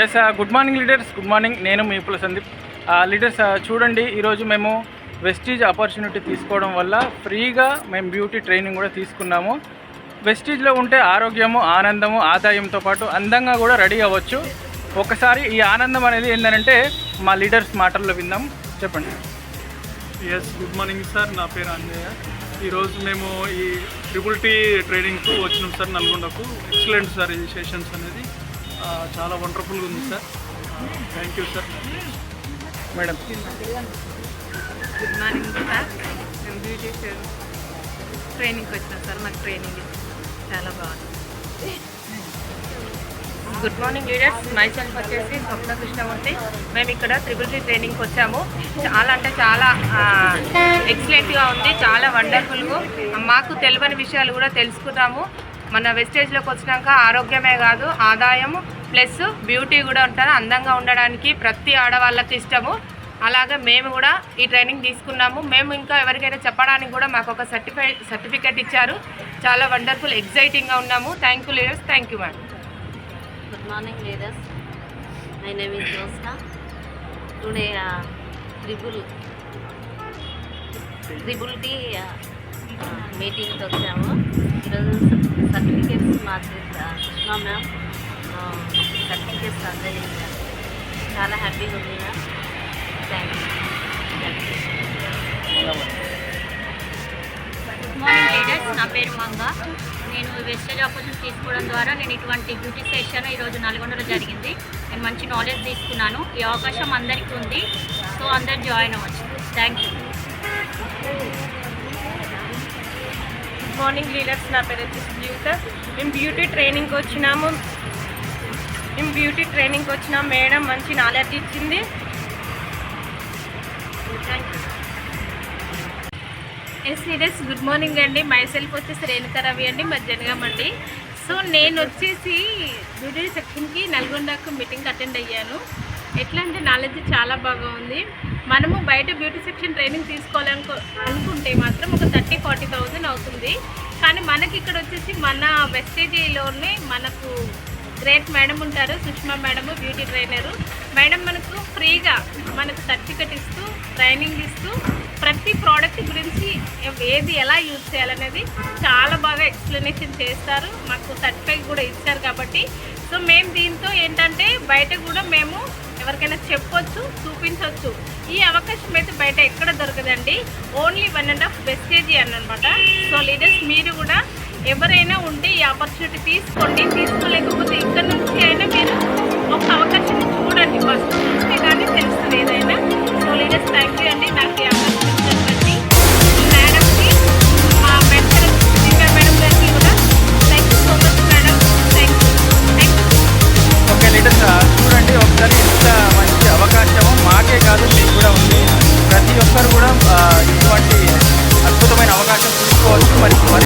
Yes good morning leaders, good morning. నేను మీ పుల Sandeep. Leaders చూడండి, ఈరోజు మేము వెస్టీజ్ ఆపర్చునిటీ తీసుకోవడం వల్ల ఫ్రీగా మేము బ్యూటీ ట్రైనింగ్ కూడా తీసుకున్నాము. వెస్టీజ్లో ఉంటే ఆరోగ్యము, ఆనందము, ఆదాయంతో పాటు అందంగా కూడా రెడీ అవ్వచ్చు. ఒకసారి ఈ ఆనందం అనేది ఏంటంటే మా లీడర్స్ మాటల్లో విందాం. చెప్పండి. ఎస్ గుడ్ మార్నింగ్ సార్, నా పేరు అంజయ్య. ఈరోజు మేము ఈ ట్రిపుల్ ట్రైనింగ్కు వచ్చినాం సార్ నల్గొండకు. ఎక్సలెంట్ సార్, ఈ సెషన్స్ అనేది చాలా వండర్ఫుల్గా ఉంది sir. Thank you sir. Madam good morning sir. మేము బ్యూటీ ట్రైనింగ్కి వచ్చినాం సార్. మాకు ట్రైనింగ్ చాలా బాగుంది. Good morning leaders, my self వచ్చేసి స్వప్న కృష్ణమూర్తి. మేము ఇక్కడ ట్రిపుల్ ట్రైనింగ్కి వచ్చాము. చాలా అంటే చాలా ఎక్సలెంట్గా ఉంది, చాలా వండర్ఫుల్గా. మాకు తెలియని విషయాలు కూడా తెలుసుకున్నాము. మన వెస్టేజ్లోకి వచ్చినాక ఆరోగ్యమే కాదు, ఆదాయము ప్లస్ బ్యూటీ కూడా ఉంటారు. అందంగా ఉండడానికి ప్రతి ఆడవాళ్ళకి ఇష్టము. అలాగే మేము కూడా ఈ ట్రైనింగ్ తీసుకున్నాము. మేము ఇంకా ఎవరికైనా చెప్పడానికి కూడా మాకు ఒక సర్టిఫికేట్ ఇచ్చారు. చాలా వండర్ఫుల్, ఎక్సైటింగ్గా ఉన్నాము. Thank you leaders. Thank you madam. Good morning leaders, my name is Josna. Today triple T meeting కి వచ్చాము. ఈరోజు సర్టిఫికేట్స్ మాకు సుష్మా మ్యామ్ సర్టిఫికేట్స్ అందజేశారు. చాలా హ్యాపీగా ఉంది ma'am. Thank you. Good morning leaders, నా పేరు మంగ. నేను వెస్టేజ్ ఆపర్చునిటీ తీసుకోవడం ద్వారా నేను ఇటువంటి బ్యూటీ సెషన్ ఈరోజు నల్గొండలో జరిగింది. నేను మంచి నాలెడ్జ్ తీసుకున్నాను. ఈ అవకాశం అందరికీ ఉంది, సో అందరు జాయిన్ అవ్వచ్చు. Thank you. Good morning leaders, నా పేరు వచ్చేసి జీవిత. మేము బ్యూటీ ట్రైనింగ్కి వచ్చినాం. మేడం మంచి నాలెడ్జ్ ఇచ్చింది. Thank you. Yes leaders, good morning అండి. మై సెల్ఫ్ వచ్చేసి రేణుకా రవి అండి, మరి జనగామండి. సో నేను వచ్చేసి బ్యూటీ సెక్షన్కి నల్గొండకు మీటింగ్ అటెండ్ అయ్యాను. ఎట్లా అంటే నాలెడ్జ్ చాలా బాగా ఉంది. మనము బయట బ్యూటీ సెక్షన్ ట్రైనింగ్ అనుకుంటే మాత్రం ఒక 30-40,000 అవుతుంది. కానీ మనకి ఇక్కడ వచ్చేసి మన వెస్టేజీలోనే మనకు గ్రేట్ మేడం ఉంటారు, Sushma madam, beauty trainer. Madam మనకు ఫ్రీగా మనకు సర్టిఫికెట్ ఇస్తూ, ట్రైనింగ్ ఇస్తూ, ప్రతి ప్రోడక్ట్ గురించి ఏది ఎలా యూజ్ చేయాలనేది చాలా బాగా ఎక్స్ప్లెనేషన్ చేస్తారు. మాకు సర్టిఫికేట్ కూడా ఇచ్చారు కాబట్టి సో మేము దీంతో ఏంటంటే బయట కూడా మేము ఎవరికైనా చెప్పొచ్చు, చూపించవచ్చు. ఈ అవకాశం అయితే బయట ఎక్కడ దొరకదండి. ఓన్లీ 1.5 వెస్టేజీ అన్నమాట. సో లీడర్స్, మీరు కూడా ఎవరైనా ఉంటే ఈ ఆపర్చునిటీ తీసుకోండి. తీసుకోలేకపోతే ఇక్కడ నుంచి అయినా మీరు ఒక అవకాశం చూడండి. ఫస్ట్ చూస్తే కానీ తెలుస్తుంది ఏదైనా. సో లీడర్స్, థ్యాంక్ యూ అండి.